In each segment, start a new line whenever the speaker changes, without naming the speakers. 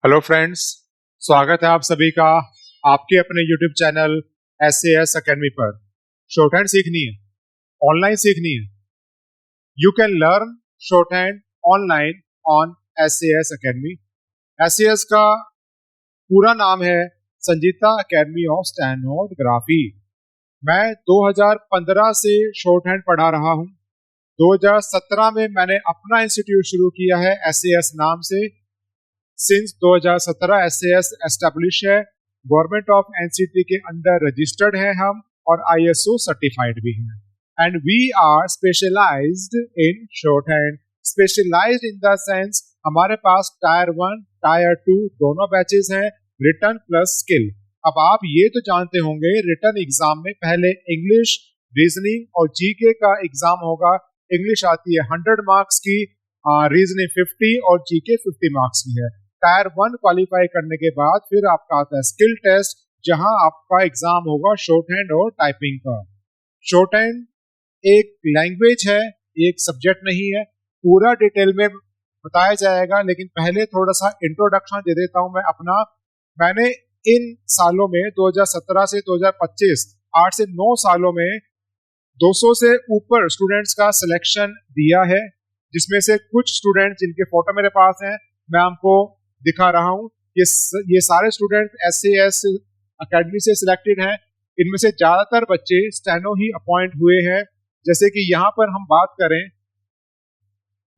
Hello friends, स्वागत है आप सभी का आपके अपने YouTube चैनल SAS अकेडमी पर। शॉर्ट हैंड सीखनी है, ऑनलाइन सीखनी है, you can learn short hand online on SAS academy. SAS का पूरा नाम है संजीता अकेडमी ऑफ स्टेनोग्राफी। मैं 2015 से शॉर्ट हैंड पढ़ा रहा हूँ। 2017 में मैंने अपना इंस्टीट्यूट शुरू किया है SAS नाम से। सिंस 2017 SAS एस्टेब्लिश है, गवर्नमेंट ऑफ एनसीटी के अंडर रजिस्टर्ड है हम, और ISO सर्टिफाइड भी हैं। And we are specialised in shorthand. Specialised in the sense हमारे पास टायर 1 टायर 2 दोनों बैचेस हैं, रिटन प्लस स्किल। अब आप ये तो जानते होंगे रिटन एग्जाम में पहले इंग्लिश, रीजनिंग और जीके का एग्जाम होगा। इंग्लिश आती है 100 मार्क्स की, रीजनिंग 50 और जीके 50 मार्क्स की है। टायर 1 क्वालिफाई करने के बाद फिर आपका आता है स्किल टेस्ट, जहां आपका एग्जाम होगा शॉर्ट हैंड और टाइपिंग का। शॉर्ट हैंड एक लैंग्वेज है, एक सब्जेक्ट नहीं है। पूरा डिटेल में बताया जाएगा, लेकिन पहले थोड़ा सा इंट्रोडक्शन दे देता हूं मैं अपना। मैंने इन सालों में 2017 से 2025 8 से 9 सालों में 200 से ऊपर स्टूडेंट्स का सिलेक्शन दिया है, जिसमें से कुछ स्टूडेंट्स जिनके फोटो मेरे पास हैं मैं आपको दिखा रहा हूँ। ये सारे स्टूडेंट SAS अकेडमी से सिलेक्टेड हैं। इनमें से ज्यादातर बच्चे स्टेनो ही अपॉइंट हुए हैं। जैसे कि यहाँ पर हम बात करें,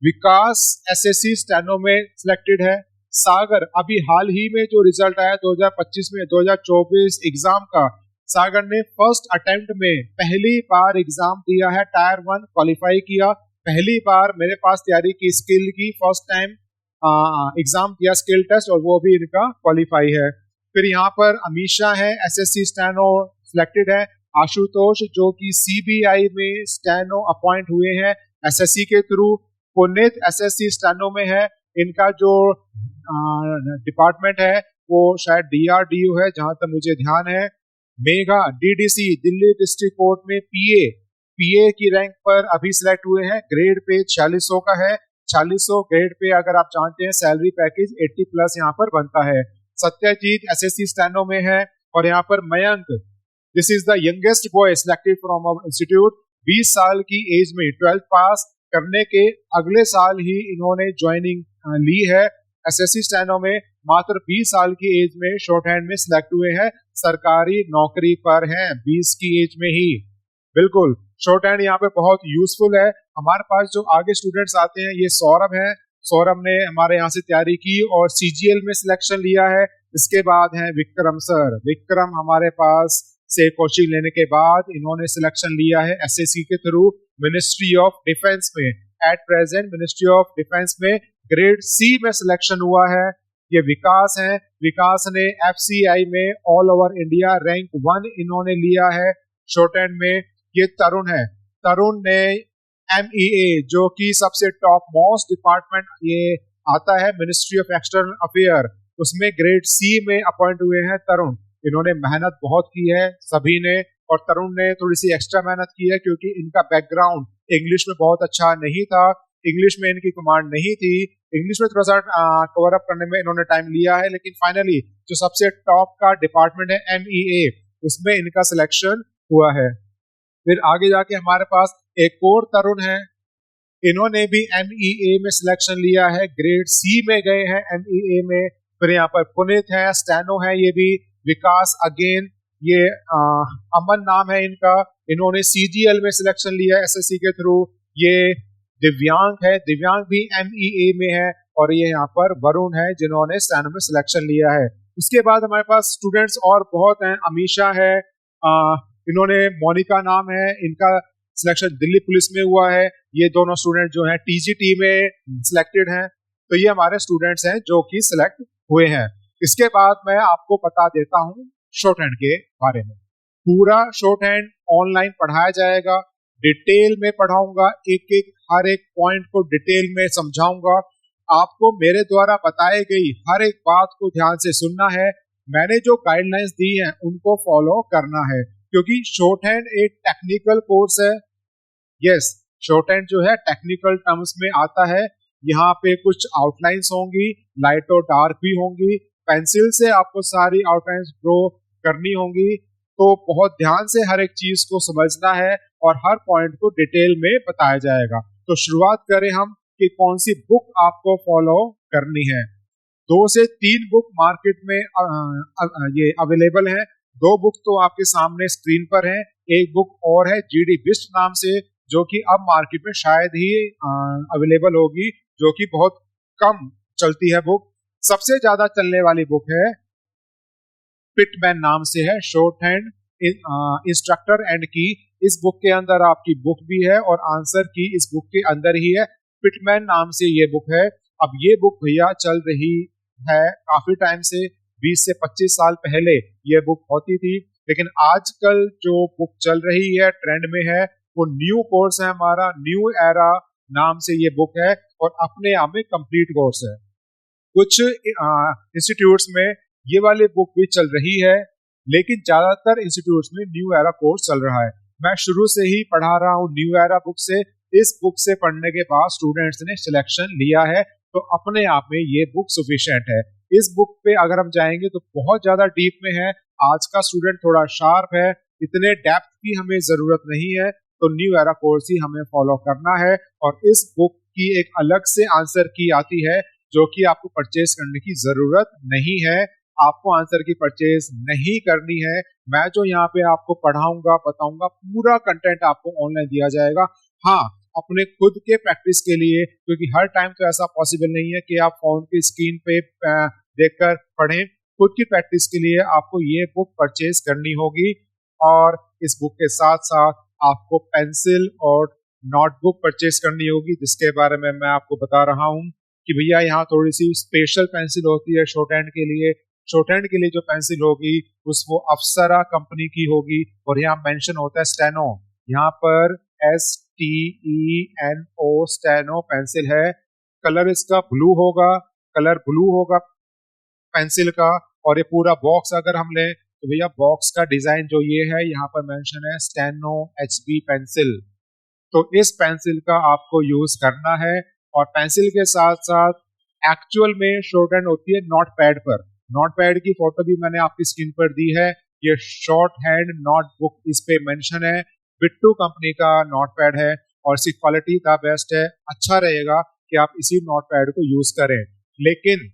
विकास SSC स्टेनो में सिलेक्टेड है। सागर अभी हाल ही में जो रिजल्ट आया 2025 में 2024 एग्जाम का, सागर ने फर्स्ट अटेम्प्ट में पहली बार एग्जाम दिया है, टायर 1 क्वालिफाई किया। पहली बार मेरे पास तैयारी की स्किल की, फर्स्ट टाइम एग्जाम दिया स्किल टेस्ट, और वो भी इनका क्वालिफाई है। फिर यहाँ पर अमीशा है, SSC स्टेनो सिलेक्टेड है। आशुतोष जो कि CBI में स्टेनो अपॉइंट हुए हैं SSC के थ्रू। पुनीत SSC स्टेनो में है। इनका जो डिपार्टमेंट है वो शायद DRDO है, जहां तक मुझे ध्यान है। Megha DDC Delhi district court में PA की रैंक पर अभी सिलेक्ट हुए हैं। ग्रेड पे 4600 का है। 4600 ग्रेड पे अगर आप जानते हैं सैलरी पैकेज 80 प्लस यहाँ पर बनता है। सत्यजीत SSC स्टेनो में है। और यहाँ पर Mayank, this is the youngest boy selected from our institute. 20 साल की एज में 12th पास करने के अगले साल ही इन्होंने ज्वाइनिंग ली है SSC स्टेनो में। मात्र 20 साल की एज में शॉर्ट हैंड में सिलेक्ट हुए हैं, सरकारी नौकरी पर हैं 20 की एज में ही। बिल्कुल शॉर्ट हैंड यहाँ पे बहुत यूजफुल है। हमारे पास जो आगे स्टूडेंट्स आते हैं, ये सौरभ है। सौरभ ने हमारे यहाँ से तैयारी की और CGL में सिलेक्शन लिया है। इसके बाद है विक्रम सर। विक्रम हमारे पास से कोचिंग लेने के बाद इन्होंने सिलेक्शन लिया है SSC के थ्रू मिनिस्ट्री ऑफ डिफेंस में। At present ministry of defence में ग्रेड C में सिलेक्शन हुआ है। ये विकास है। विकास ने FCI में ऑल ओवर इंडिया रैंक 1 इन्होंने लिया है शॉर्ट हैंड में। ये तरुण है। तरुण ने MEA जो कि सबसे टॉप मोस्ट डिपार्टमेंट ये आता है मिनिस्ट्री ऑफ एक्सटर्नल अफेयर, उसमें ग्रेड C में अपॉइंट हुए हैं तरुण। इन्होंने मेहनत बहुत की है सभी ने, और तरुण ने थोड़ी सी एक्स्ट्रा मेहनत की है क्योंकि इनका बैकग्राउंड इंग्लिश में बहुत अच्छा नहीं था। इंग्लिश में इनकी कमांड नहीं थी। इंग्लिश में थोड़ा सा कवर अप करने में इन्होंने टाइम लिया है, लेकिन फाइनली जो सबसे टॉप का डिपार्टमेंट है MEA, उसमें इनका सिलेक्शन हुआ है। फिर आगे जाके हमारे पास एक और तरुण है। इन्होंने भी MEA में सिलेक्शन लिया है, ग्रेड C में गए हैं MEA में। फिर यहाँ पर पुनीत है, स्टेनो है ये भी। विकास अगेन, ये अमन नाम है इनका। इन्होंने CGL में सिलेक्शन लिया है SSC के थ्रू। ये दिव्यांग है, दिव्यांग भी MEA में है। और ये यहाँ पर वरुण है जिन्होंने स्टेनो में सिलेक्शन लिया है। उसके बाद हमारे पास स्टूडेंट्स और बहुत हैं। अमीशा है, इन्होंने, मोनिका नाम है इनका, सिलेक्शन दिल्ली पुलिस में हुआ है। ये दोनों स्टूडेंट जो हैं TGT में सिलेक्टेड हैं। तो ये हमारे स्टूडेंट्स हैं जो कि सिलेक्ट हुए हैं। इसके बाद मैं आपको बता देता हूँ शॉर्ट हैंड के बारे में। पूरा शॉर्ट हैंड ऑनलाइन पढ़ाया जाएगा, डिटेल में पढ़ाऊंगा, हर एक पॉइंट को डिटेल में समझाऊंगा। आपको मेरे द्वारा बताई गई हर एक बात को ध्यान से सुनना है। मैंने जो गाइडलाइंस दी हैं उनको फॉलो करना है, क्योंकि शॉर्ट हैंड एक टेक्निकल कोर्स है। यस, शॉर्ट हैंड जो है टेक्निकल टर्म्स में आता है। यहाँ पे कुछ आउटलाइंस होंगी, लाइट और डार्क भी होंगी। पेंसिल से आपको सारी आउटलाइंस ड्रॉ करनी होंगी, तो बहुत ध्यान से हर एक चीज को समझना है और हर पॉइंट को डिटेल में बताया जाएगा। तो शुरुआत करें हम कि कौन सी बुक आपको फॉलो करनी है। 2 से 3 बुक मार्केट में ये अवेलेबल है। 2 बुक तो आपके सामने स्क्रीन पर है। एक बुक और है जीडी बिस्ट नाम से, जो कि अब मार्केट में शायद ही अवेलेबल होगी, जो कि बहुत कम चलती है बुक। सबसे ज्यादा चलने वाली बुक है पिटमैन नाम से है, शॉर्ट हैंड इंस्ट्रक्टर एंड की। इस बुक के अंदर आपकी बुक भी है और आंसर की इस बुक के अंदर ही है। पिटमैन नाम से ये बुक है। अब ये बुक भैया चल रही है काफी टाइम से, 20 से 25 साल पहले ये बुक होती थी, लेकिन आजकल जो बुक चल रही है, ट्रेंड में है, वो न्यू कोर्स है हमारा, न्यू एरा नाम से ये बुक है और अपने आप में कंप्लीट कोर्स है। कुछ इंस्टीट्यूट्स में ये वाली बुक भी चल रही है, लेकिन ज्यादातर इंस्टीट्यूट्स में न्यू एरा कोर्स चल रहा है। मैं शुरू से ही पढ़ा रहा हूँ न्यू एरा बुक से। इस बुक से पढ़ने के बाद स्टूडेंट्स ने सिलेक्शन लिया है, तो अपने आप में ये बुक सफिशिएंट है। इस बुक पे अगर हम जाएंगे तो बहुत ज्यादा डीप में है। आज का स्टूडेंट थोड़ा शार्प है, इतने डेप्थ की हमें जरूरत नहीं है, तो न्यू एरा कोर्स ही हमें फॉलो करना है। और इस बुक की एक अलग से आंसर की आती है, जो कि आपको परचेज करने की जरूरत नहीं है। आपको आंसर की परचेज नहीं करनी है। मैं जो यहाँ पे आपको पढ़ाऊंगा, बताऊंगा, पूरा कंटेंट आपको ऑनलाइन दिया जाएगा। हाँ, अपने खुद के प्रैक्टिस के लिए, क्योंकि हर टाइम तो ऐसा पॉसिबल नहीं है कि आप फोन की स्क्रीन पे देखकर पढ़ें। खुद की प्रैक्टिस के लिए आपको ये बुक परचेज करनी होगी। और इस बुक के साथ साथ आपको पेंसिल और नोटबुक परचेज करनी होगी, जिसके बारे में मैं आपको बता रहा हूँ कि भैया यहाँ थोड़ी सी स्पेशल पेंसिल होती है शॉर्ट हैंड के लिए। शॉर्ट हैंड के लिए जो पेंसिल होगी वो अप्सरा कंपनी की होगी, और यहाँ मेंशन होता है स्टेनो। यहाँ पर STENO स्टेनो पेंसिल है। कलर इसका ब्लू होगा, कलर ब्लू होगा पेंसिल का। और ये पूरा बॉक्स अगर हम लें तो भैया बॉक्स का डिजाइन जो ये है, यहाँ पर मेंशन है स्टेनो HB पेंसिल। तो इस पेंसिल का आपको यूज करना है। और पेंसिल के साथ साथ एक्चुअल में शॉर्ट हैंड होती है नोट पैड पर। नोट पैड की फोटो भी मैंने आपकी स्क्रीन पर दी है। ये शॉर्ट हैंड नोटबुक इस पे मेंशन है। बिट्टू कंपनी का नोट पैड है और इसकी क्वालिटी का बेस्ट है। अच्छा रहेगा कि आप इसी नोट पैड को यूज करें। लेकिन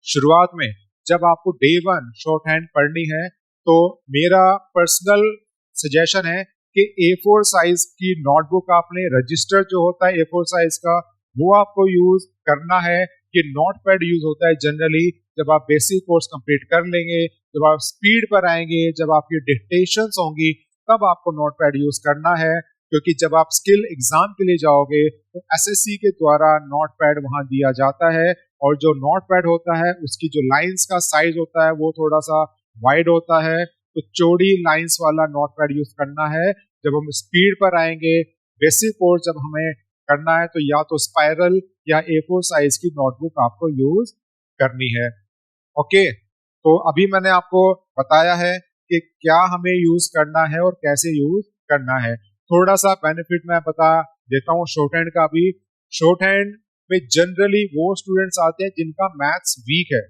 शुरुआत में जब आपको डे 1 शॉर्ट हैंड पढ़नी है, तो मेरा पर्सनल सजेशन है कि A4 साइज की नोटबुक आपने, रजिस्टर जो होता है A4 साइज का, वो आपको यूज करना है। कि नोट पैड यूज होता है जनरली जब आप बेसिक कोर्स कंप्लीट कर लेंगे, जब आप स्पीड पर आएंगे, जब आपकी डिक्टेशंस होंगी, तब आपको नोट पैड यूज करना है। क्योंकि जब आप स्किल एग्जाम के लिए जाओगे तो SSC के द्वारा नोट पैड वहां दिया जाता है, और जो नोट पैड होता है उसकी जो लाइंस का साइज होता है वो थोड़ा सा वाइड होता है। तो चौड़ी लाइंस वाला नोट पैड यूज करना है। जब हम स्पीड पर आएंगे, बेसिक कोर्स जब हमें करना है, तो या तो स्पाइरल या A4 साइज की नोटबुक आपको यूज करनी है। ओके, तो अभी मैंने आपको बताया है कि क्या हमें यूज करना है और कैसे यूज करना है। थोड़ा सा बेनिफिट मैं बता देता हूँ शॉर्ट हैंड का भी। शॉर्ट हैंड में जनरली वो स्टूडेंट्स आते हैं जिनका मैथ्स वीक है,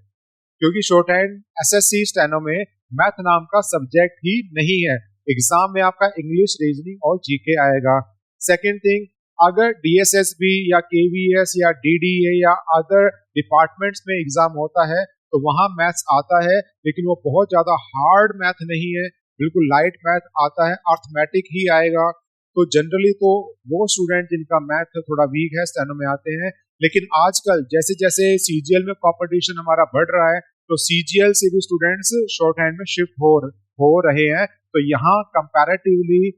क्योंकि शॉर्ट हैंड SSC स्टेनो में मैथ नाम का सब्जेक्ट ही नहीं है। एग्जाम में आपका इंग्लिश, रीजनिंग और GK आएगा। सेकेंड थिंग, अगर DSSB या KVS या DDA या अदर डिपार्टमेंट्स में एग्जाम होता है तो वहां मैथ्स आता है, लेकिन वो बहुत ज्यादा हार्ड मैथ नहीं है, बिल्कुल लाइट मैथ आता है, अर्थमेटिक ही आएगा। तो जनरली तो वो स्टूडेंट जिनका मैथ थोड़ा वीक है स्टेनो में आते हैं। लेकिन आजकल जैसे जैसे CGL में कंपटीशन हमारा बढ़ रहा है, तो CGL से भी स्टूडेंट्स शॉर्ट हैंड में शिफ्ट हो रहे हैं। तो यहाँ कंपैरेटिवली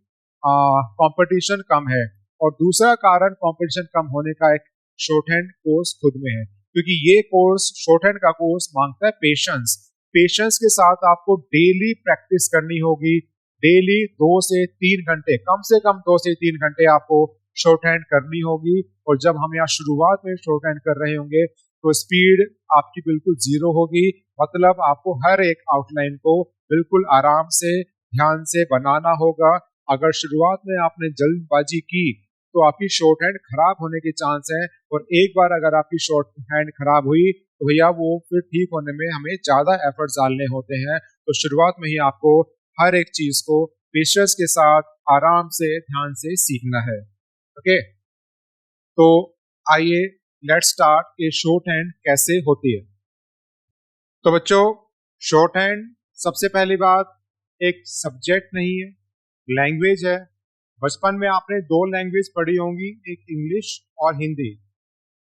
कंपटीशन कम है। और दूसरा कारण कंपटीशन कम होने का एक शॉर्ट हैंड कोर्स खुद में है, क्योंकि ये कोर्स, शॉर्ट हैंड का कोर्स, मांगता है पेशेंस। पेशेंस के साथ आपको डेली प्रैक्टिस करनी होगी। डेली 2 से 3 घंटे, कम से कम 2 से 3 घंटे आपको शॉर्ट हैंड करनी होगी। और जब हम यहाँ शुरुआत में शॉर्ट हैंड कर रहे होंगे तो स्पीड आपकी बिल्कुल 0 होगी। मतलब आपको हर एक आउटलाइन को बिल्कुल आराम से, ध्यान से बनाना होगा। अगर शुरुआत में आपने जल्दबाजी की तो आपकी शॉर्ट हैंड खराब होने के चांस है। और एक बार अगर आपकी शॉर्ट हैंड खराब हुई तो भैया वो फिर ठीक होने में हमें ज्यादा एफर्ट्स डालने होते हैं। तो शुरुआत में ही आपको हर एक चीज को पेशेंस के साथ आराम से ध्यान से सीखना है। ओके, तो आइए लेट्स स्टार्ट कि शॉर्ट हैंड कैसे होती है। तो बच्चों, शॉर्ट हैंड सबसे पहली बात एक सब्जेक्ट नहीं है, लैंग्वेज है। बचपन में आपने दो लैंग्वेज पढ़ी होंगी, एक इंग्लिश और हिंदी।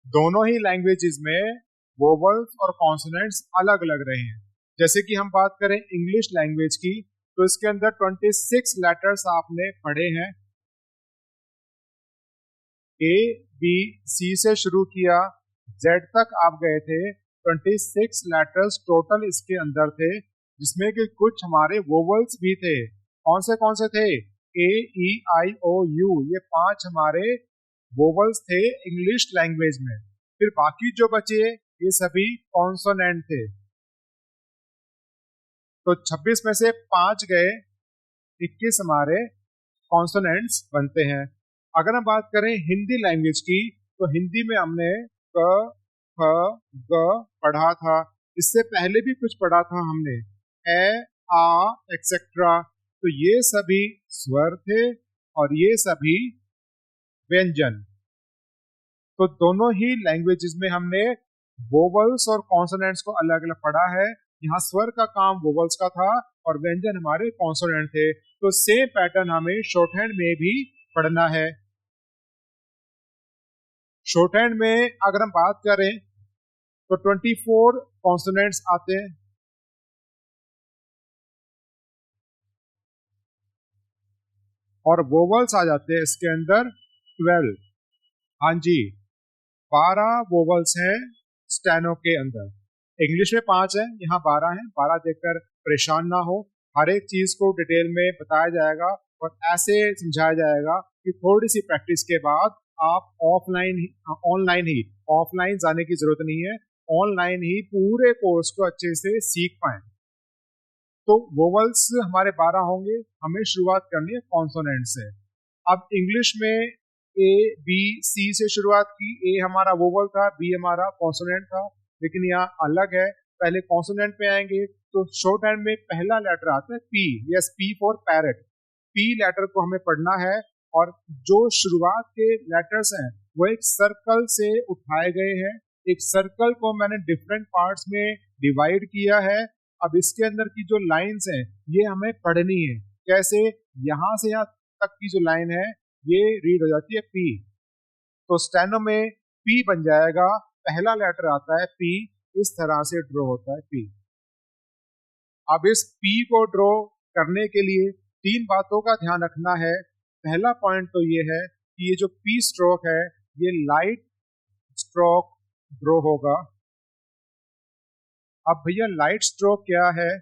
दोनों ही लैंग्वेजेस में वोवल्स और कॉन्सोनेंट्स अलग अलग रहे हैं। जैसे कि हम बात करें इंग्लिश लैंग्वेज की, तो इसके अंदर 26 लेटर्स आपने पढ़े हैं। ए बी सी से शुरू किया, जेड तक आप गए थे। 26 लेटर्स टोटल इसके अंदर थे, जिसमें कि कुछ हमारे वोवल्स भी थे। कौन से थे? ए ई आई ओ यू, ये 5 हमारे वोवल्स थे इंग्लिश लैंग्वेज में। फिर बाकी जो बचे ये सभी कॉन्सोनेंट थे। तो 26 में से 5 गए, 21 हमारे कॉन्सोनेंट्स बनते हैं। अगर हम बात करें हिंदी लैंग्वेज की, तो हिंदी में हमने क ख ग पढ़ा था। इससे पहले भी कुछ पढ़ा था हमने, ए आ एक्सेट्रा। तो ये सभी स्वर थे और ये सभी व्यंजन। तो दोनों ही लैंग्वेजेस में हमने वोवल्स और कॉन्सोनेंट्स को अलग अलग पढ़ा है। यहाँ स्वर का काम वोवल्स का था और व्यंजन हमारे कॉन्सोनेंट थे। तो सेम पैटर्न हमें शॉर्ट हैंड में भी पढ़ना है। शॉर्ट हैंड में अगर हम बात करें तो 24 कॉन्सोनेंट्स आते हैं और वोवल्स आ जाते हैं इसके अंदर 12। हाँ जी, 12 वोवल्स हैं स्टेनो के अंदर। इंग्लिश में 5 है, यहाँ 12 है। 12 देखकर परेशान ना हो, हर एक चीज को डिटेल में बताया जाएगा और ऐसे समझाया जाएगा कि थोड़ी सी प्रैक्टिस के बाद आप ऑफलाइन जाने की जरूरत नहीं है, ऑनलाइन ही पूरे कोर्स को अच्छे से सीख पाए। तो वोवल्स हमारे 12 होंगे। हमें शुरुआत करनी है कॉन्सोनेंट से। अब इंग्लिश में ए बी सी से शुरुआत की। ए हमारा वोवल था, बी हमारा कॉन्सोनेंट था, लेकिन यहाँ अलग है। पहले कॉन्सोनेंट पे आएंगे तो शॉर्ट हैंड में पहला लेटर आता है P. Yes, P for parrot. P letter को हमें पढ़ना है और जो शुरुआत के लेटर्स हैं वो एक सर्कल से उठाए गए हैं। एक सर्कल को मैंने डिफरेंट पार्ट्स में डिवाइड किया है। अब इसके अंदर की जो लाइंस हैं ये हमें पढ़नी है। कैसे? यहाँ से यहाँ तक की जो लाइन है ये रीड हो जाती है पी। तो स्टेनो में पी बन जाएगा, पहला लेटर आता है पी, इस तरह से ड्रॉ होता है पी। अब इस पी को ड्रॉ करने के लिए 3 बातों का ध्यान रखना है। पहला पॉइंट तो ये है कि ये जो पी स्ट्रोक है ये लाइट स्ट्रोक ड्रॉ होगा। अब भैया लाइट स्ट्रोक क्या है?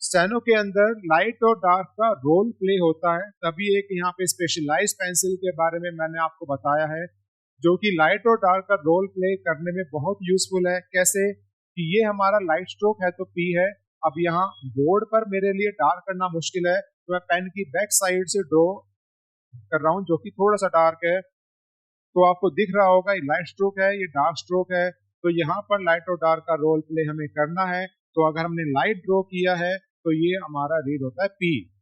स्टेनो के अंदर लाइट और डार्क का रोल प्ले होता है, तभी एक यहाँ पे स्पेशलाइज पेंसिल के बारे में मैंने आपको बताया है, जो कि लाइट और डार्क का रोल प्ले करने में बहुत यूजफुल है। कैसे? कि ये हमारा लाइट स्ट्रोक है तो पी है। अब यहाँ बोर्ड पर मेरे लिए डार्क करना मुश्किल है, तो मैं पेन की बैक साइड से ड्रॉ कर रहा हूँ, जो कि थोड़ा सा डार्क है। तो आपको दिख रहा होगा ये लाइट स्ट्रोक है, ये डार्क स्ट्रोक है। तो यहाँ पर लाइट और डार्क का रोल प्ले हमें करना है। तो अगर हमने लाइट ड्रॉ किया है तो ये हमारा रीड होता है पी।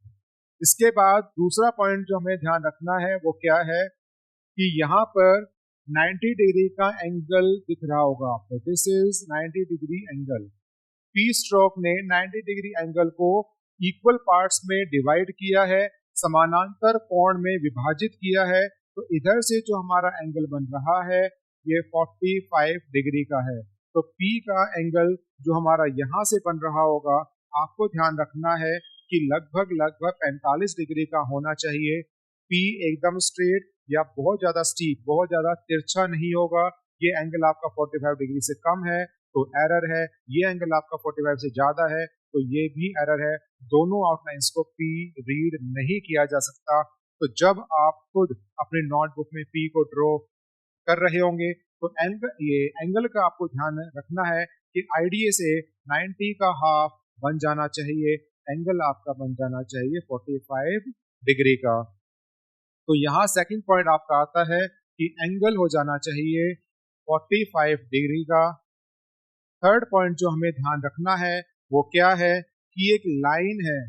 इसके बाद दूसरा पॉइंट जो हमें ध्यान रखना है वो क्या है कि यहाँ पर 90 डिग्री का एंगल दिख रहा होगा आपको। This is 90 degree angle. P stroke ने 90 डिग्री एंगल को इक्वल पार्ट्स में डिवाइड किया है, समानांतर कोण में विभाजित किया है। तो इधर से जो हमारा एंगल बन रहा है ये 45 डिग्री का है। तो पी का एंगल जो हमारा यहाँ से बन रहा होगा, आपको ध्यान रखना है कि लगभग 45 डिग्री का होना चाहिए। पी एकदम स्ट्रेट या बहुत ज्यादा स्टीप, बहुत ज्यादा तिरछा नहीं होगा। ये एंगल आपका 45 डिग्री से कम है तो एरर है, ये एंगल आपका 45 से ज्यादा है तो ये भी एरर है। दोनों आउटलाइंस को पी रीड नहीं किया जा सकता। तो जब आप खुद अपने नोटबुक में पी को ड्रॉ कर रहे होंगे तो ये एंगल का आपको ध्यान रखना है कि आईडीए से 90 का हाफ बन जाना चाहिए, एंगल आपका बन जाना चाहिए 45 डिग्री का। तो यहाँ सेकंड पॉइंट आपका आता है कि एंगल हो जाना चाहिए 45 डिग्री का। थर्ड पॉइंट जो हमें ध्यान रखना है वो क्या है कि एक लाइन है,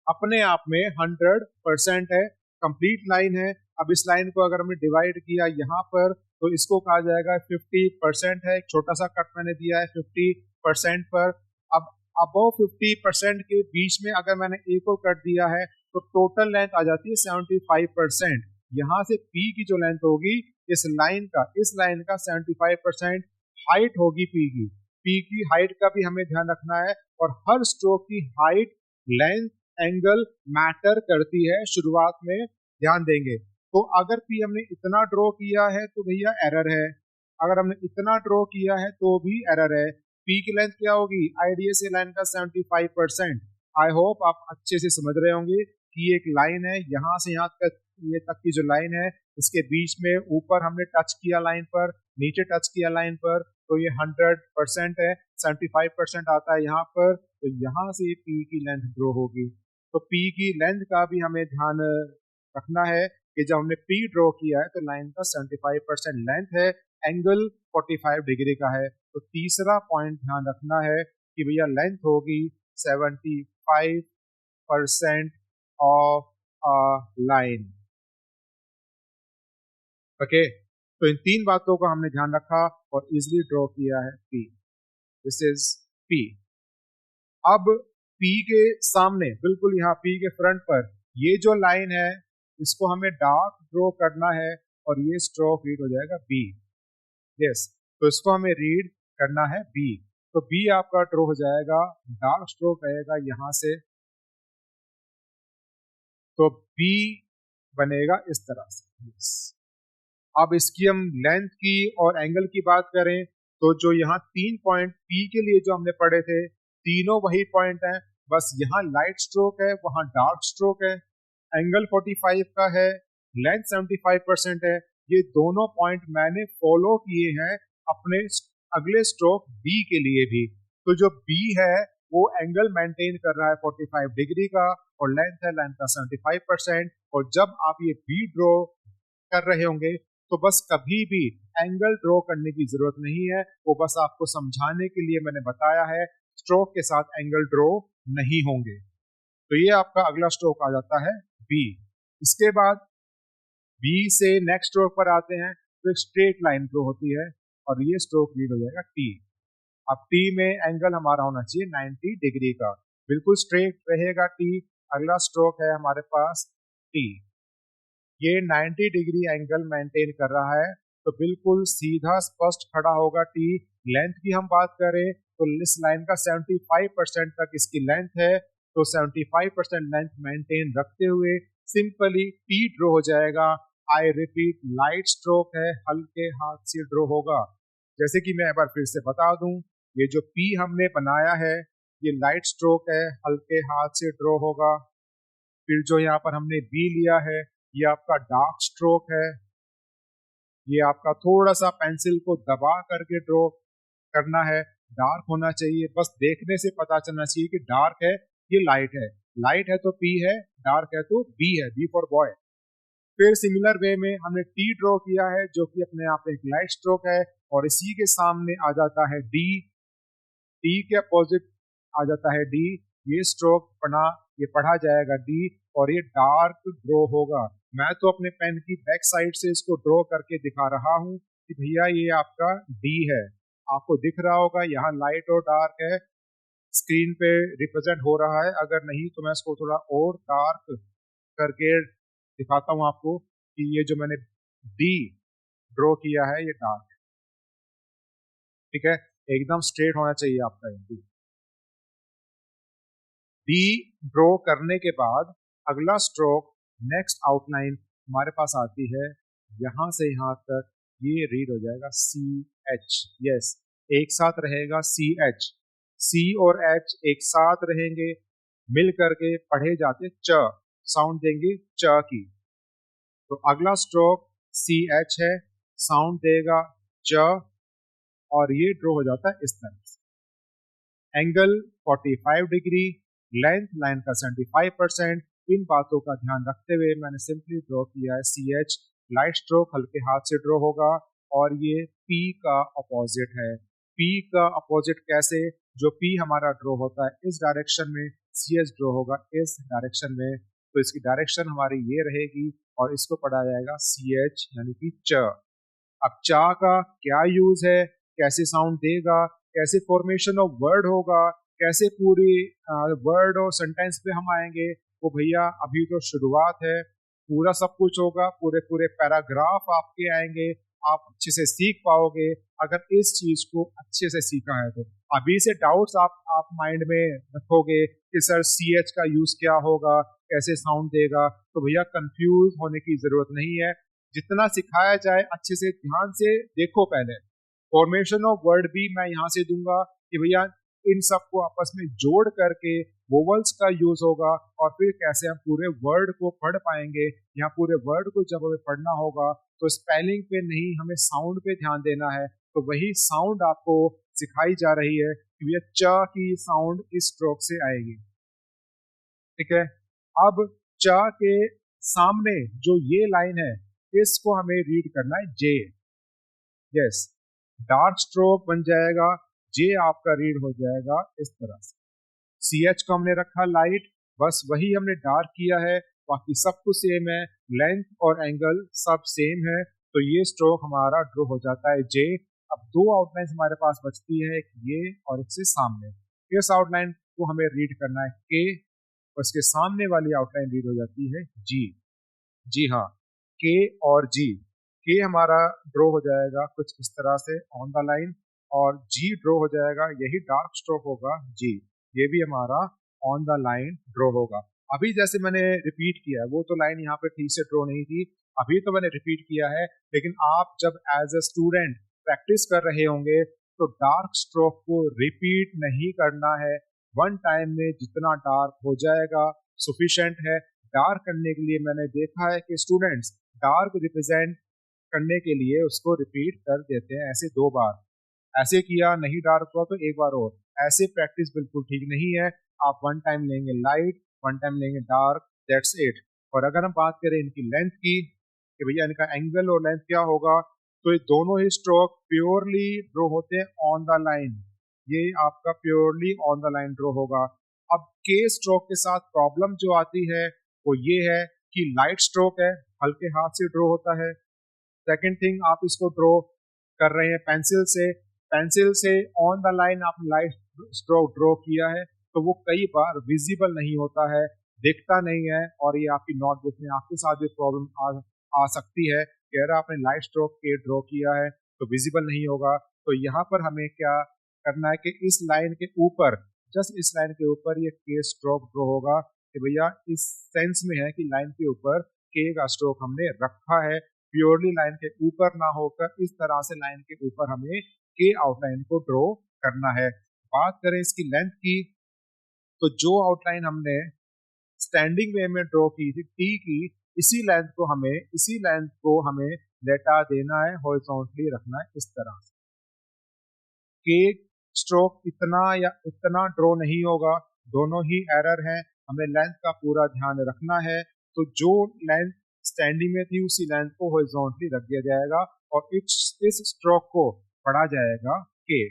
अपने आप में 100% है, कंप्लीट लाइन है। अब इस लाइन को अगर हमने डिवाइड किया यहाँ पर तो इसको कहा जाएगा 50% है। एक छोटा सा कट मैंने दिया है 50% पर। अब अबव 50% के बीच में अगर मैंने एक और कट दिया है तो टोटल लेंथ आ जाती है 75%। यहाँ से P की जो लेंथ होगी इस लाइन का 75% हाइट होगी P की हाइट का भी हमें ध्यान रखना है। और हर स्ट्रोक की हाइट, लेंथ, एंगल मैटर करती है, शुरुआत में ध्यान देंगे। तो अगर P हमने इतना ड्रॉ किया है तो भैया एरर है, अगर हमने इतना ड्रॉ किया है तो भी एरर है। P की लेंथ क्या होगी IDSA लाइन का 75%। आई होप आप अच्छे से समझ रहे होंगे कि एक लाइन है, यहाँ से यहाँ तक, ये तक की जो लाइन है इसके बीच में ऊपर हमने टच किया लाइन पर, नीचे टच किया लाइन पर, तो ये 100% है, 75% आता है यहाँ पर। तो यहाँ से P की लेंथ ड्रॉ होगी। तो P की लेंथ का भी हमें ध्यान रखना है कि जब हमने P ड्रॉ किया है तो लाइन का 75% लेंथ है, एंगल 45 डिग्री का है। तो तीसरा पॉइंट ध्यान रखना है कि भैया लेंथ होगी 75% ऑफ अ लाइन। ओके, तो इन तीन बातों को हमने ध्यान रखा और इजिली ड्रॉ किया है P। This is P। अब P के सामने बिल्कुल यहाँ P के फ्रंट पर ये जो लाइन है इसको हमें डार्क ड्रॉ करना है और ये स्ट्रोक रीड हो जाएगा B। यस, तो इसको हमें रीड करना है B। तो B आपका ड्रॉ हो जाएगा, डार्क स्ट्रोक आएगा यहाँ से, तो B बनेगा इस तरह से। यस, अब इसकी हम लेंथ की और एंगल की बात करें तो जो यहाँ 3 पॉइंट P के लिए जो हमने पढ़े थे तीनों वही पॉइंट हैं, बस यहाँ लाइट स्ट्रोक है, वहाँ डार्क स्ट्रोक है। एंगल 45 का है, लेंथ 75% है। ये दोनों पॉइंट मैंने फॉलो किए हैं अपने अगले स्ट्रोक B के लिए भी। तो जो B है वो एंगल मेंटेन कर रहा है 45 डिग्री का और लेंथ है, लेंथ का 75%। और जब आप ये B ड्रॉ कर रहे होंगे तो बस कभी भी एंगल ड्रॉ करने की जरूरत नहीं है, वो बस आपको समझाने के लिए मैंने बताया है, स्ट्रोक के साथ एंगल ड्रॉ नहीं होंगे। तो ये आपका अगला स्ट्रोक आ जाता है B। इसके बाद B से नेक्स्ट स्ट्रोक पर आते हैं तो एक स्ट्रेट लाइन ड्रॉ होती है और ये स्ट्रोक रीड हो जाएगा T। अब T में एंगल हमारा होना चाहिए 90 डिग्री का, बिल्कुल स्ट्रेट रहेगा T। अगला स्ट्रोक है हमारे पास T, ये 90 डिग्री एंगल मेंटेन कर रहा है, तो बिल्कुल सीधा स्पष्ट खड़ा होगा T। लेंथ की हम बात करें तो इस लाइन का 75% तक इसकी लेंथ है, तो 75% लेंथ मेंटेन रखते हुए सिंपली T ड्रॉ हो जाएगा। आई रिपीट, लाइट स्ट्रोक है, हल्के हाथ से ड्रॉ होगा। जैसे कि मैं एक बार फिर से बता दूं, ये जो P हमने बनाया है ये लाइट स्ट्रोक है, हल्के हाथ से ड्रॉ होगा। फिर जो यहाँ पर हमने B लिया है ये आपका डार्क स्ट्रोक है, ये आपका थोड़ा सा पेंसिल को दबा करके ड्रॉ करना है, डार्क होना चाहिए, बस देखने से पता चलना चाहिए कि डार्क है, ये लाइट है। लाइट है तो P है, डार्क है तो B है, B फॉर बॉय। फिर सिमिलर वे में हमने T ड्रॉ किया है जो कि अपने आप एक लाइट स्ट्रोक है और इसी के सामने आ जाता है D। T के अपोजिट आ जाता है D। ये स्ट्रोक पढ़ा जाएगा D और ये डार्क ड्रॉ होगा। मैं तो अपने पेन की बैक साइड से इसको ड्रॉ करके दिखा रहा हूँ कि भैया ये आपका D है। आपको दिख रहा होगा यहाँ लाइट और डार्क है, स्क्रीन पे रिप्रेजेंट हो रहा है। अगर नहीं तो मैं इसको थोड़ा और डार्क करके दिखाता हूँ आपको कि ये जो मैंने D ड्रॉ किया है ये डार्क है। ठीक है, एकदम स्ट्रेट होना चाहिए आपका D। D ड्रॉ करने के बाद अगला स्ट्रोक, नेक्स्ट आउटलाइन हमारे पास आती है यहां से यहां तक, ये रीड हो जाएगा CH। यस, एक साथ रहेगा CH। C और H एक साथ रहेंगे, मिल करके पढ़े जाते च, साउंड देंगे च की। तो अगला स्ट्रोक CH है, साउंड देगा च और ये ड्रॉ हो जाता है इस तरह से। एंगल 45 डिग्री, लेंथ लाइन का 75%, इन बातों का ध्यान रखते हुए मैंने सिंपली ड्रॉ किया है CH, लाइट स्ट्रोक हल्के हाथ से ड्रॉ होगा और ये P का अपोजिट है। P का अपोजिट कैसे? जो P हमारा ड्रॉ होता है इस डायरेक्शन में, CH ड्रॉ होगा इस डायरेक्शन में, तो इसकी डायरेक्शन हमारी ये रहेगी और इसको पढ़ा जाएगा CH यानी कि च। अब चा का क्या यूज है, कैसे साउंड देगा, कैसे फॉर्मेशन ऑफ वर्ड होगा, कैसे पूरी वर्ड और सेंटेंस पे हम आएंगे, वो भैया अभी तो शुरुआत है। पूरा सब कुछ होगा, पूरे पूरे पैराग्राफ आपके आएंगे, आप अच्छे से सीख पाओगे अगर इस चीज को अच्छे से सीखा है तो। अभी से डाउट्स आप माइंड में रखोगे कि सर CH का यूज क्या होगा, कैसे साउंड देगा, तो भैया कंफ्यूज होने की जरूरत नहीं है। जितना सिखाया जाए अच्छे से ध्यान से देखो। पहले फॉर्मेशन ऑफ वर्ड भी मैं यहाँ से दूंगा कि भैया इन सबको आपस में जोड़ करके वोवल्स का यूज होगा और फिर कैसे हम पूरे वर्ड को पढ़ पाएंगे। यहाँ पूरे वर्ड को जब हमें पढ़ना होगा तो स्पेलिंग पे नहीं, हमें साउंड पे ध्यान देना है। तो वही साउंड आपको सिखाई जा रही है कि भैया च की साउंड इस स्ट्रोक से आएगी। ठीक है, अब च के सामने जो ये लाइन है इसको हमें रीड करना है जे। यस, डार्क स्ट्रोक बन जाएगा, जे आपका रीड हो जाएगा इस तरह से। CH को हमने रखा लाइट, बस वही हमने डार्क किया है, बाकी सब कुछ सेम है, लेंथ और एंगल सब सेम है, तो ये स्ट्रोक हमारा ड्रॉ हो जाता है जे। अब दो आउटलाइन हमारे पास बचती है, एक ये और एक से सामने। इस आउटलाइन को हमें रीड करना है के, उसके सामने वाली आउटलाइन रीड हो जाती है जी। जी हाँ, के और जी। के हमारा ड्रॉ हो जाएगा कुछ इस तरह से ऑन द लाइन और जी ड्रॉ हो जाएगा, यही डार्क स्ट्रोक होगा जी, ये भी हमारा ऑन द लाइन ड्रॉ होगा। अभी जैसे मैंने रिपीट किया है, वो तो लाइन यहाँ पे ठीक से ड्रॉ नहीं थी, अभी तो मैंने रिपीट किया है, लेकिन आप जब एज अ स्टूडेंट प्रैक्टिस कर रहे होंगे तो डार्क स्ट्रोक को रिपीट नहीं करना है। वन टाइम में जितना डार्क हो जाएगा सफिशिएंट है। डार्क करने के लिए मैंने देखा है कि स्टूडेंट्स डार्क रिप्रेजेंट करने के लिए उसको रिपीट कर देते हैं ऐसे 2 बार। ऐसे किया नहीं डार्क हुआ तो एक बार और, ऐसे प्रैक्टिस बिल्कुल ठीक नहीं है। आप वन टाइम लेंगे लाइट, वन टाइम लेंगे डार्क, दैट्स इट। और अगर हम बात करें इनकी लेंथ की कि भैया इनका एंगल और लेंथ क्या होगा, तो ये दोनों ही स्ट्रोक प्योरली ड्रॉ होते हैं ऑन द लाइन। ये आपका purely on the line draw होगा। अब के स्ट्रोक के साथ प्रॉब्लम जो आती है वो ये है कि लाइट स्ट्रोक है, हल्के हाथ से ड्रॉ होता है। सेकेंड थिंग, आप इसको ड्रॉ कर रहे हैं पेंसिल से, पेंसिल से ऑन द लाइन आपने लाइट स्ट्रोक ड्रॉ किया है तो वो कई बार विजिबल नहीं होता है, दिखता नहीं है, और ये आपकी नोटबुक में आपके साथ भी प्रॉब्लम आ सकती है कि अगर आपने लाइट स्ट्रोक के ड्रॉ किया है तो विजिबल नहीं होगा। तो यहाँ पर हमें क्या करना है कि इस लाइन के ऊपर, जस्ट इस लाइन के ऊपर ये के स्ट्रोक ड्रॉ होगा कि भैया इस सेंस में है कि लाइन के ऊपर के का स्ट्रोक हमने रखा है, प्योरली लाइन के ऊपर ना होकर इस तरह से लाइन के ऊपर हमें के आउटलाइन को ड्रॉ करना है। बात करें इसकी लेंथ की, तो जो आउटलाइन हमने स्टैंडिंग वे में ड्रॉ की थी टी की, इसी लेंथ को हमें लेटा देना है, हॉरिजॉन्टली रखना है इस तरह से। के स्ट्रोक इतना या इतना ड्रॉ नहीं होगा, दोनों ही एरर हैं, हमें लेंथ का पूरा ध्यान रखना है। तो जो लेंथ स्टैंडिंग में थी उसी लेंथ को हॉरिजॉन्टली रख दिया जाएगा और इस स्ट्रोक को पढ़ा जाएगा के।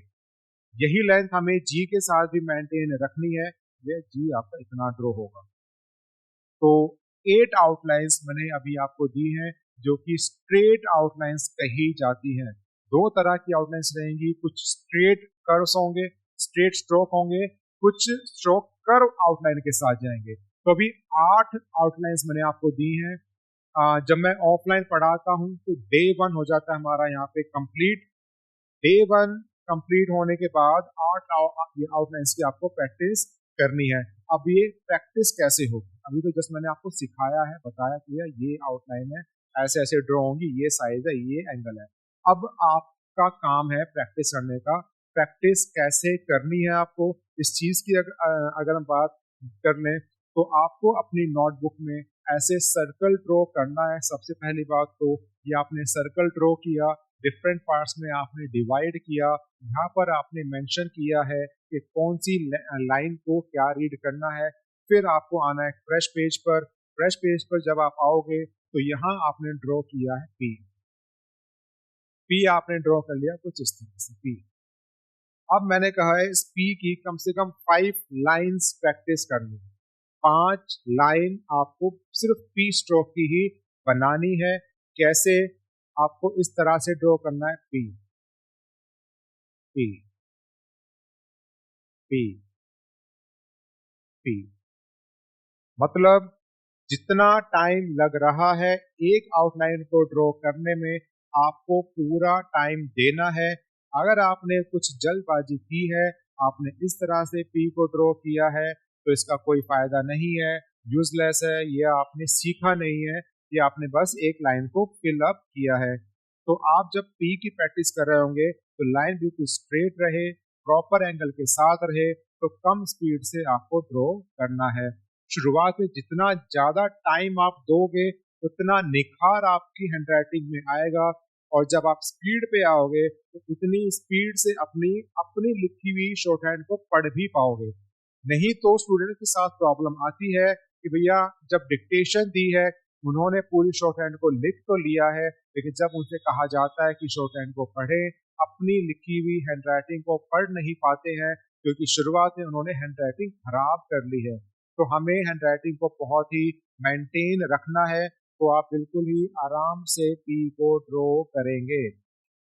यही लेंथ हमें जी के साथ भी मेंटेन रखनी है, ये जी आपका इतना ड्रॉ होगा। तो 8 आउटलाइंस मैंने अभी आपको दी हैं जो कि स्ट्रेट आउटलाइंस कही जाती हैं। 2 तरह की आउटलाइंस रहेंगी, कुछ स्ट्रेट कर्व्स होंगे, स्ट्रेट स्ट्रोक होंगे, कुछ स्ट्रोक कर्व आउटलाइन के साथ जाएंगे। तो अभी 8 आउटलाइंस मैंने आपको दी हैं। जब मैं ऑफलाइन पढ़ाता हूं तो डे 1 हो जाता है हमारा यहाँ पे कंप्लीट। डे 1 कंप्लीट होने के बाद 8 आउटलाइंस की आपको प्रैक्टिस करनी है। अब ये प्रैक्टिस कैसे होगी, अभी तो जस्ट मैंने आपको सिखाया है, बताया कि ये आउटलाइन है, ऐसे ऐसे ड्रॉ होंगी, ये साइज है, ये एंगल है। अब आपका काम है प्रैक्टिस करने का। प्रैक्टिस कैसे करनी है आपको इस चीज की अगर हम बात कर लें तो आपको अपनी नोटबुक में ऐसे सर्कल ड्रॉ करना है। सबसे पहली बात तो ये आपने सर्कल ड्रॉ किया, डिफरेंट पार्ट्स में आपने डिवाइड किया, यहाँ पर आपने मेंशन किया है कि कौन सी लाइन को क्या रीड करना है। फिर आपको आना है फ्रेश पेज पर। फ्रेश पेज पर जब आप आओगे तो यहाँ आपने ड्रॉ किया है पी आपने ड्रॉ कर लिया कुछ इस तरह से पी। अब मैंने कहा है इस पी की कम से कम 5 लाइन्स प्रैक्टिस कर लो। 5 लाइन आपको सिर्फ पी स्ट्रोक की ही बनानी है। कैसे? आपको इस तरह से ड्रॉ करना है पी पी पी पी, मतलब जितना टाइम लग रहा है एक आउटलाइन को ड्रॉ करने में, आपको पूरा टाइम देना है। अगर आपने कुछ जल्दबाजी की है, आपने इस तरह से पी को ड्रॉ किया है, तो इसका कोई फायदा नहीं है, यूजलेस है, ये आपने सीखा नहीं है, ये आपने बस एक लाइन को फिल अप किया है। तो आप जब पी की प्रैक्टिस कर रहे होंगे तो लाइन बिल्कुल स्ट्रेट रहे, प्रॉपर एंगल के साथ रहे, तो कम स्पीड से आपको ड्रॉ करना है। शुरुआत में जितना ज्यादा टाइम आप दोगे उतना निखार आपकी हैंडराइटिंग में आएगा, और जब आप स्पीड पे आओगे तो उतनी स्पीड से अपनी अपनी लिखी हुई शॉर्ट हैंड को पढ़ भी पाओगे। नहीं तो स्टूडेंट के साथ प्रॉब्लम आती है कि भैया जब डिक्टेशन दी है उन्होंने पूरी शॉर्ट हैंड को लिख तो लिया है, लेकिन जब उनसे कहा जाता है कि शॉर्ट हैंड को पढ़ें, अपनी लिखी हुई हैंडराइटिंग को पढ़ नहीं पाते हैं क्योंकि शुरुआत में उन्होंने हैंडराइटिंग खराब कर ली है। तो हमें हैंडराइटिंग को बहुत ही मेंटेन रखना है, तो आप बिल्कुल ही आराम से पी को ड्रॉ करेंगे।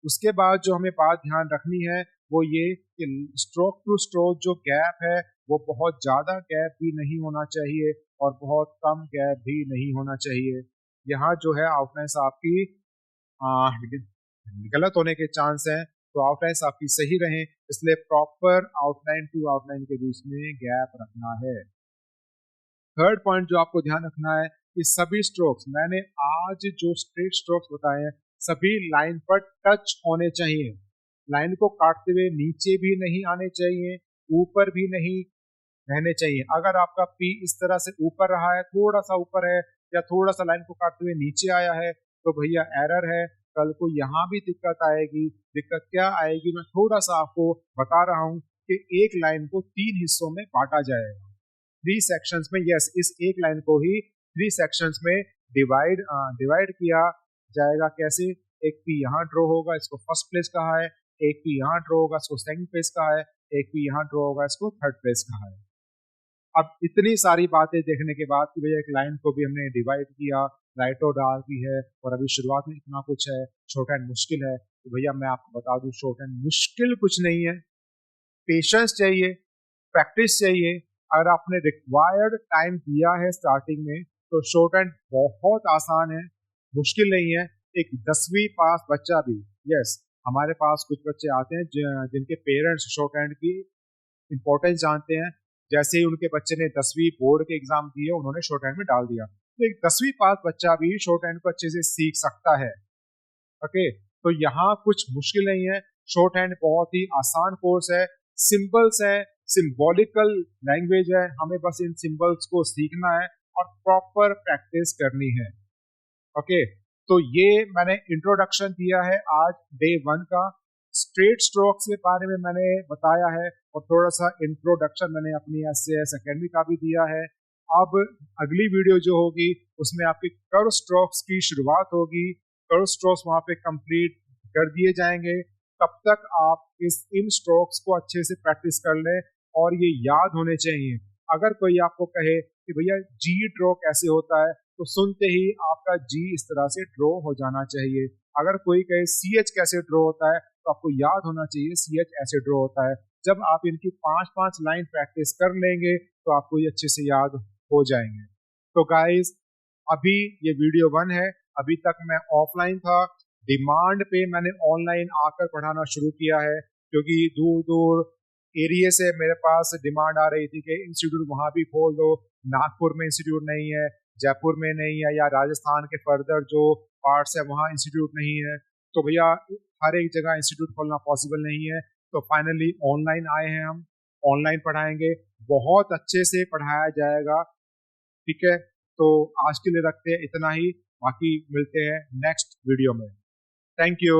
उसके बाद जो हमें बात ध्यान रखनी है वो ये कि स्ट्रोक टू स्ट्रोक जो गैप है वो बहुत ज़्यादा गैप भी नहीं होना चाहिए और बहुत कम गैप भी नहीं होना चाहिए। यहाँ जो है आउटलाइंस आपकी गलत होने के चांस हैं, तो आउटलाइंस आपकी सही रहें, इसलिए प्रॉपर आउटलाइन टू आउटलाइन के बीच में गैप रखना है। थर्ड पॉइंट जो आपको ध्यान रखना है कि सभी स्ट्रोक्स, मैंने आज जो स्ट्रेट स्ट्रोक्स बताए हैं सभी लाइन पर टच होने चाहिए। लाइन को काटते हुए नीचे भी नहीं आने चाहिए, ऊपर भी नहीं रहने चाहिए। अगर आपका पी इस तरह से ऊपर रहा है, थोड़ा सा ऊपर है या थोड़ा सा लाइन को काटते हुए नीचे आया है, तो भैया एरर है। कल को यहाँ भी दिक्कत आएगी। दिक्कत क्या आएगी मैं थोड़ा सा आपको बता रहा हूँ कि एक लाइन को 3 हिस्सों में बांटा जाएगा, 3 सेक्शंस में। यस, इस एक लाइन को ही 3 सेक्शंस में डिवाइड किया जाएगा। कैसे? एक पी यहाँ ड्रॉ होगा, इसको फर्स्ट प्लेस कहा है, एक पी यहाँ ड्रॉ होगा, इसको सेकंड प्लेस कहा है, एक पी यहाँ ड्रॉ होगा, इसको थर्ड प्लेस कहा है। अब इतनी सारी बातें देखने के बाद कि भैया एक लाइन को भी हमने डिवाइड किया, राइटो डाल दी है, और अभी शुरुआत में इतना कुछ है, शॉर्ट हैंड मुश्किल है, तो भैया मैं आपको बता दूं शॉर्ट हैंड मुश्किल कुछ नहीं है। पेशेंस चाहिए, प्रैक्टिस चाहिए। अगर आपने रिक्वायर्ड टाइम दिया है स्टार्टिंग में तो शॉर्ट हैंड बहुत आसान है, मुश्किल नहीं है। एक 10वीं पास बच्चा भी, यस, हमारे पास कुछ बच्चे आते हैं जिनके पेरेंट्स शॉर्ट हैंड की इंपॉर्टेंस जानते हैं। जैसे ही उनके बच्चे ने 10वीं बोर्ड के एग्जाम दिए उन्होंने शॉर्ट हैंड में डाल दिया, तो एक 10वीं पास बच्चा भी शॉर्ट हैंड को अच्छे से सीख सकता है। ओके, तो यहाँ कुछ मुश्किल नहीं है। शॉर्ट हैंड बहुत ही आसान कोर्स है, सिंबल्स है, सिंबॉलिकल लैंग्वेज है, हमें बस इन सिंबल्स को सीखना है और प्रॉपर प्रैक्टिस करनी है। ओके, तो ये मैंने इंट्रोडक्शन दिया है आज डे 1 का। स्ट्रेट स्ट्रोक्स के बारे में मैंने बताया है और थोड़ा सा इंट्रोडक्शन मैंने अपनी SAS अकेडमी का भी दिया है। अब अगली वीडियो जो होगी उसमें आपकी कर्व स्ट्रोक्स की शुरुआत होगी। कर्व स्ट्रोक्स वहां पे कंप्लीट कर दिए जाएंगे। तब तक आप इन स्ट्रोक्स को अच्छे से प्रैक्टिस कर लें और ये याद होने चाहिए। अगर कोई आपको कहे कि भैया जी ड्रॉ कैसे होता है, तो सुनते ही आपका जी इस तरह से ड्रॉ हो जाना चाहिए। अगर कोई कहे CH कैसे ड्रॉ होता है, तो आपको याद होना चाहिए CH ऐसे ड्रॉ होता है। जब आप इनकी 5-5 लाइन प्रैक्टिस कर लेंगे तो आपको ये अच्छे से याद हो जाएंगे। तो गाइस, अभी ये वीडियो 1 है, अभी तक मैं ऑफलाइन था। डिमांड पे मैंने ऑनलाइन आकर पढ़ाना शुरू किया है, क्योंकि दूर दूर एरिया से मेरे पास डिमांड आ रही थी कि इंस्टीट्यूट वहाँ भी खोल दो। नागपुर में इंस्टीट्यूट नहीं है, जयपुर में नहीं है, या राजस्थान के फर्दर जो पार्ट्स है वहाँ इंस्टीट्यूट नहीं है। तो भैया हर एक जगह इंस्टीट्यूट खोलना पॉसिबल नहीं है, तो फाइनली ऑनलाइन आए हैं हम। ऑनलाइन पढ़ाएंगे, बहुत अच्छे से पढ़ाया जाएगा। ठीक है, तो आज के लिए रखते हैं इतना ही, बाकी मिलते हैं नेक्स्ट वीडियो में। Thank you.